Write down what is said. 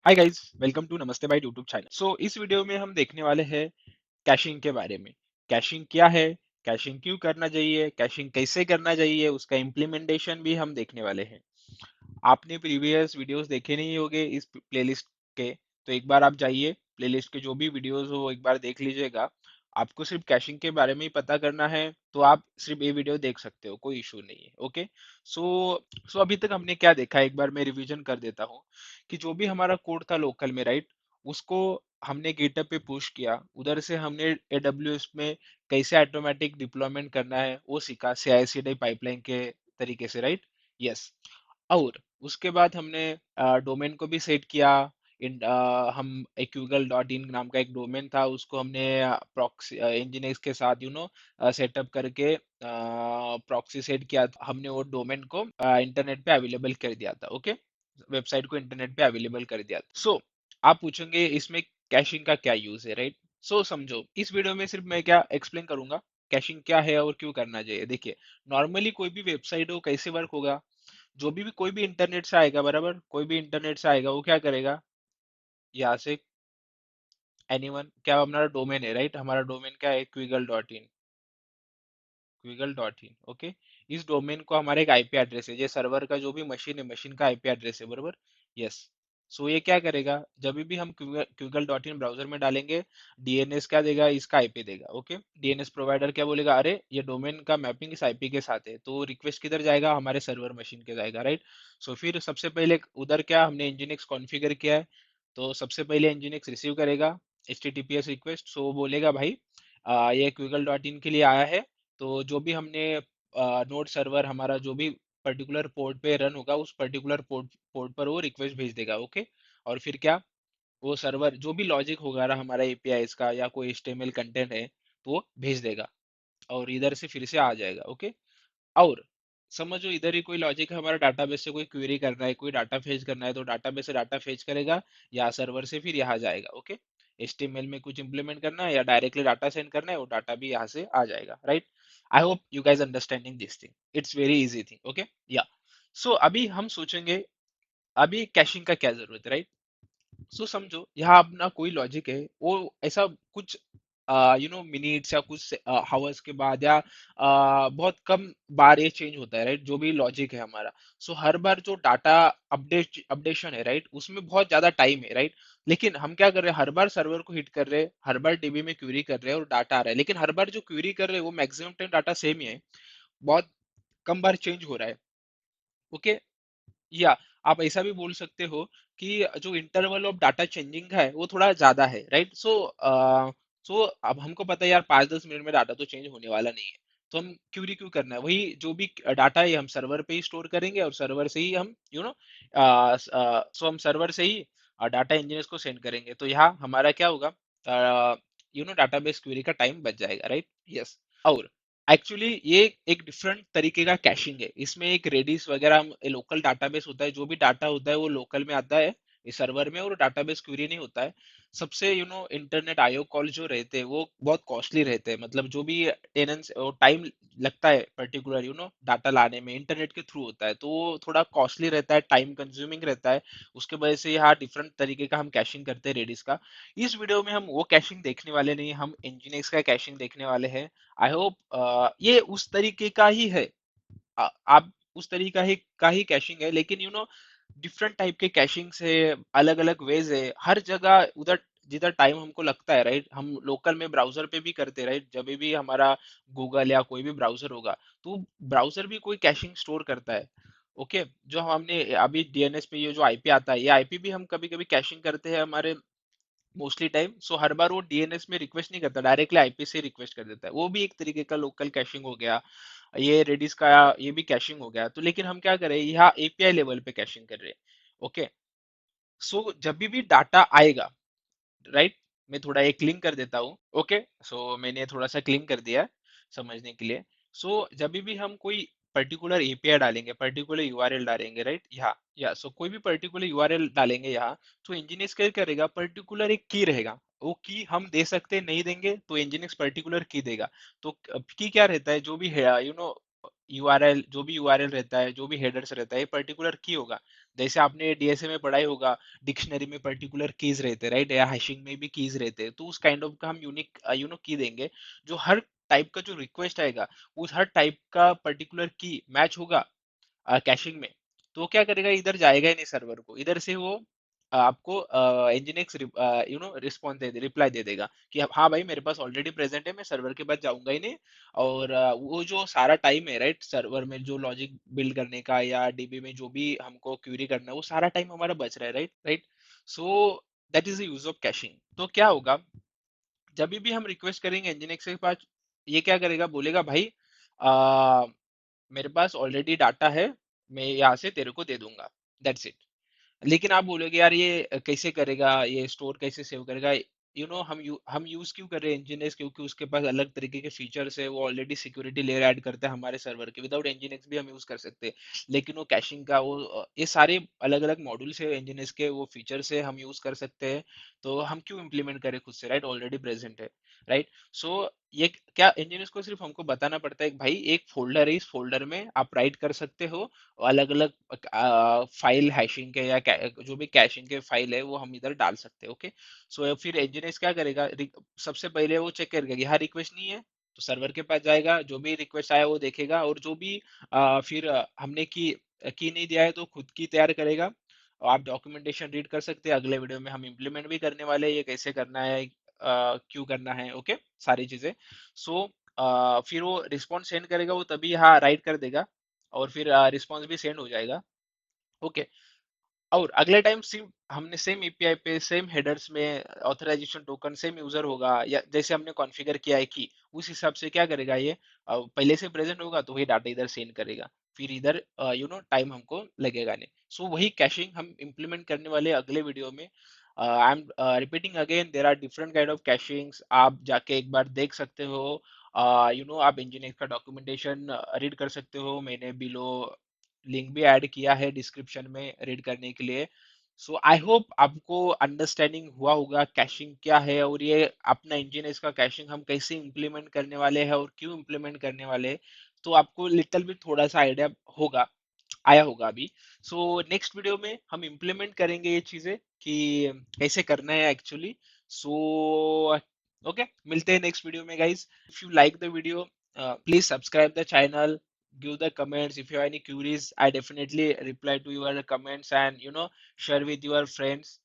Hi guys, welcome to नमस्ते bye YouTube channel. इस video में हम देखने वाले हैं कैशिंग के बारे में। कैशिंग क्या है, कैशिंग क्यों करना चाहिए, कैशिंग कैसे करना चाहिए, उसका इम्प्लीमेंटेशन भी हम देखने वाले हैं। आपने प्रीवियस वीडियोस देखे नहीं होंगे इस प्लेलिस्ट के, तो एक बार आप जाइए प्लेलिस्ट के जो भी वीडियोस हो वो एक बार देख लीजिएगा। आपको सिर्फ कैशिंग के बारे में ही पता करना है तो आप सिर्फ ये वीडियो देख सकते हो, कोई इशू नहीं है। ओके। सो सो अभी तक हमने क्या देखा, एक बार मैं रिवीजन कर देता हूँ कि जो भी हमारा कोड था लोकल में, राइट, उसको हमने गिटहब पे पुश किया। उधर से हमने एडब्ल्यूएस में कैसे ऑटोमेटिक डिप्लॉयमेंट करना है वो सीखा, CI/CD पाइपलाइन के तरीके से, राइट। यस। और उसके बाद हमने डोमेन को भी सेट किया। हम एक्यूगल डॉट इन नाम का एक डोमेन था, उसको हमने प्रॉक्सी इंजीनियर्स के साथ सेटअप करके प्रॉक्सी सेट किया। हमने वो डोमेन को इंटरनेट पे अवेलेबल कर दिया था। ओके, वेबसाइट को इंटरनेट पे अवेलेबल कर दिया था। आप पूछेंगे इसमें कैशिंग का क्या यूज है, राइट। समझो, इस वीडियो में सिर्फ मैं क्या एक्सप्लेन करूंगा, कैशिंग क्या है और क्यों करना चाहिए। देखिए, नॉर्मली कोई भी वेबसाइट हो कैसे वर्क होगा, जो भी कोई भी इंटरनेट से आएगा, बराबर, कोई भी इंटरनेट से आएगा, वो क्या करेगा, यहाँ से एनीवन, क्या हमारा डोमेन है, राइट, हमारा डोमेन क्या है, क्विगल.इन, क्विगल.इन। ओके। इस डोमेन को हमारा एक आईपी एड्रेस है, ये सर्वर का जो भी मशीन है, मशीन का आईपी एड्रेस है, बराबर। यस। ये क्या करेगा, जब भी हम क्विगल.इन ब्राउजर में डालेंगे, डीएनएस क्या देगा, इसका आईपी देगा। ओके, डीएनएस प्रोवाइडर क्या बोलेगा, अरे ये डोमेन का मैपिंग इस आईपी के साथ है, तो रिक्वेस्ट किधर जाएगा, हमारे सर्वर मशीन के जाएगा, राइट। फिर सबसे पहले उधर क्या हमने nginx कॉन्फ़िगर किया है, तो सबसे पहले nginx रिसीव करेगा HTTPS रिक्वेस्ट। वो बोलेगा भाई ये क्विगल.इन के लिए आया है, तो जो भी हमने नोड सर्वर हमारा जो भी पर्टिकुलर पोर्ट पे रन होगा, उस पर्टिकुलर पोर्ट पोर्ट पर वो रिक्वेस्ट भेज देगा। ओके। और फिर क्या, वो सर्वर जो भी लॉजिक होगा ना हमारा एपीआई का या कोई एचटीएमएल कंटेंट है, तो वो भेज देगा और इधर से फिर से आ जाएगा। ओके। और समझो, इधर ही कोई लॉजिक है, हमारा डाटाबेस से कोई क्वेरी करना है, कोई डाटा फेच करना है, तो डाटाबेस से डाटा फेच करेगा या सर्वर से फिर यहाँ जाएगा। ओके। HTML में कुछ इंप्लीमेंट करना है या डायरेक्टली डाटा सेंड करना है, वो डाटा भी यहाँ से आ जाएगा, right. I hope you guys understanding this thing, it's very easy thing. Okay. या अभी हम सोचेंगे, अभी कैशिंग का क्या जरूरत है, राइट। समझो, यहाँ अपना कोई लॉजिक है, वो ऐसा कुछ मिनट्स या कुछ हावर्स के बाद या बहुत कम बार ये चेंज होता है, राइट, जो भी लॉजिक है हमारा। हर बार जो डाटा अपडेशन है, राइट, उसमें बहुत ज्यादा टाइम है, राइट। लेकिन हम क्या कर रहे हैं, हर बार सर्वर को हिट कर रहे हैं, हर बार डीबी में क्वेरी कर रहे हैं और डाटा आ रहा है, लेकिन हर बार जो क्वेरी कर रहे हैं वो मैक्सिमम टाइम डाटा सेम ही है, बहुत कम बार चेंज हो रहा है। ओके। या आप ऐसा भी बोल सकते हो कि जो इंटरवल ऑफ डाटा चेंजिंग है वो थोड़ा ज्यादा है, राइट। अब हमको पता है यार, 5-10 मिनट में डाटा तो चेंज होने वाला नहीं है, तो हम क्यूरी क्यों करना है, वही जो भी डाटा है हम सर्वर पे ही स्टोर करेंगे और सर्वर से ही हम हम सर्वर से ही डाटा इंजीनियर्स को सेंड करेंगे, तो यहाँ हमारा क्या होगा, डाटाबेस क्वेरी का टाइम बच जाएगा, राइट। यस। और एक्चुअली ये एक डिफरेंट तरीके का कैशिंग है, इसमें एक रेडिस वगैरह लोकल डाटाबेस होता है, जो भी डाटा होता है वो लोकल में आता है इस सर्वर में, और डाटाबेस क्वेरी नहीं होता है। सबसे इंटरनेट आईओ कॉल जो रहते हैं वो बहुत कॉस्टली रहते हैं, मतलब जो भी टेनेंस टाइम लगता है पर्टिकुलर डाटा लाने में, इंटरनेट के थ्रू होता है, तो वो थोड़ा कॉस्टली रहता है, टाइम कंज्यूमिंग रहता है। उसके वजह से यहाँ डिफरेंट तरीके का हम कैशिंग करते हैं रेडिस का। इस वीडियो में हम वो कैशिंग देखने वाले नहीं, हम इंजीनियर्स का कैशिंग देखने वाले हैं। आई होप ये उस तरीके का ही है। आप उस तरीका ही का ही कैशिंग है, लेकिन डिफरेंट टाइप के कैशिंग से अलग अलग वेज है हर जगह, उधर जिधर टाइम हमको लगता है, राइट, हम लोकल में ब्राउजर पे भी करते हैं, राइट, जब भी हमारा गूगल या कोई भी ब्राउजर होगा, तो ब्राउजर भी कोई कैशिंग स्टोर करता है। ओके। जो हमने अभी डीएनएस पे ये जो आईपी आता है, ये आईपी भी हम कभी कभी कैशिंग करते हैं हमारे मोस्टली टाइम। हर बार वो डीएनएस में रिक्वेस्ट नहीं करता, डायरेक्टली आईपी से रिक्वेस्ट कर देता है, वो भी एक तरीके का लोकल कैशिंग हो गया। ये रेडिस का ये भी कैशिंग हो गया, तो लेकिन हम क्या करें, यहाँ एपीआई लेवल पे कैशिंग कर रहे हैं। ओके। जब भी डाटा आएगा, राइट, मैं थोड़ा एक क्लीन कर देता हूँ। ओके। मैंने थोड़ा सा क्लीन कर दिया है समझने के लिए। जब भी हम कोई पर्टिकुलर एपीआई डालेंगे, पर्टिकुलर यूआरएल डालेंगे, राइट, यहाँ या कोई भी पर्टिकुलर यूआरएल डालेंगे यहाँ, तो इंजीनियर्स क्या करेगा, पर्टिकुलर एक की रहेगा, वो की हम दे सकते हैं, नहीं देंगे तो इंजीनियर्स पर्टिकुलर की देगा। तो की क्या रहता है, जो भी है यूआरएल, जो भी यूआरएल रहता है, जो भी हेडर्स रहता है, पर्टिकुलर की होगा। जैसे आपने डीएसए में पढ़ाई होगा, डिक्शनरी में पर्टिकुलर कीज रहते राइट, या हैशिंग में भी कीज रहते हैं, तो उस काइंड ऑफ का हम यूनिक की देंगे, जो हर टाइप का जो रिक्वेस्ट आएगा उस हर टाइप का पर्टिकुलर की मैच होगा कैशिंग में। तो वो क्या करेगा, इधर जाएगा ही नहीं सर्वर को, इधर से वो आपको एनजीएक्स रिस्पॉन्स दे दे, रिप्लाई दे देगा कि हाँ भाई मेरे पास ऑलरेडी प्रेजेंट है, मैं सर्वर के पास जाऊंगा ही नहीं। और वो जो सारा टाइम है राइट, सर्वर में जो लॉजिक बिल्ड करने का या डीबी में जो भी हमको क्यूरी करना है, वो सारा टाइम हमारा बच रहा है, right right. So that is the use of caching. तो क्या होगा, जब भी हम रिक्वेस्ट करेंगे एनजीएक्स के पास, ये क्या करेगा, बोलेगा भाई मेरे पास ऑलरेडी डाटा है, मैं यहाँ से तेरे को दे दूंगा, दैट्स इट। लेकिन आप बोलोगे यार ये कैसे करेगा, ये स्टोर कैसे सेव करेगा, हम यूज क्यों कर रहे हैं इंजीनियर्स, क्योंकि उसके पास अलग तरीके के फीचर्स है, वो ऑलरेडी सिक्योरिटी लेयर ऐड करता है हमारे सर्वर के, विदाउट इंजीनियर्स भी हम यूज कर सकते हैं। लेकिन वो कैशिंग का वो ये सारे अलग अलग मॉड्यूल्स है इंजीनियर्स के, वो फीचर्स है हम यूज कर सकते हैं। तो हम क्यों इम्प्लीमेंट करें खुद से, राइट, ऑलरेडी प्रेजेंट है, राइट। सो ये क्या, इंजीनियर्स को सिर्फ हमको बताना पड़ता है कि भाई एक फोल्डर है, इस फोल्डर में आप राइट कर सकते हो अलग अलग फाइल हैशिंग के या जो भी कैशिंग के फाइल है वो हम इधर डाल सकते हैं, ओके। सो फिर एनजीएस क्या करेगा, सबसे पहले वो चेक करेगा कि हाँ रिक्वेस्ट नहीं है, तो सर्वर के पास जाएगा, जो भी रिक्वेस्ट आया वो देखेगा, और जो भी फिर हमने की नहीं दिया है तो खुद की तैयार करेगा। और आप डॉक्यूमेंटेशन रीड कर सकते हैं, अगले वीडियो में हम इम्प्लीमेंट भी करने वाले हैं, ये कैसे करना है, क्यों करना है, ओके, सारी चीजें। सो फिर वो रिस्पॉन्स सेंड करेगा, वो तभी हाँ राइट कर देगा, और फिर रिस्पॉन्स भी सेंड हो जाएगा, ओके। और अगले टाइम सिर्फ हमने सेम एपीआई पे सेम हेडर्स में ऑथराइजेशन टोकन सेम यूजर होगा, या जैसे हमने कॉन्फ़िगर किया है कि उस हिसाब से क्या करेगा ये, पहले से प्रेजेंट होगा तो वही डाटा इधर सेंड करेगा, फिर इधर टाइम हमको लगेगा नहीं। सो वही कैशिंग हम इम्प्लीमेंट करने वाले हैं अगले वीडियो में। I am repeating again, there are different kind of cachings, आप जाके एक बार देख सकते हो, आप इंजीनियर का डॉक्यूमेंटेशन रीड कर सकते हो, मैंने बिलो लिंक भी ऐड किया है डिस्क्रिप्शन में रीड करने के लिए। सो आई होप आपको अंडरस्टैंडिंग हुआ होगा कैशिंग क्या है, और ये अपना इंजीनियर्स का कैशिंग हम कैसे इम्प्लीमेंट करने वाले हैं और क्यों इम्प्लीमेंट करने वाले हैं, तो आपको लिटिल भी थोड़ा सा आइडिया होगा, आया होगा अभी। सो नेक्स्ट वीडियो में हम इम्प्लीमेंट करेंगे ये चीजें कि कैसे करना है एक्चुअली। सो ओके, मिलते हैं नेक्स्ट वीडियो में guys. If you like the video, please subscribe the channel, give the comments. If you have any queries, I definitely reply to your comments and share with your friends.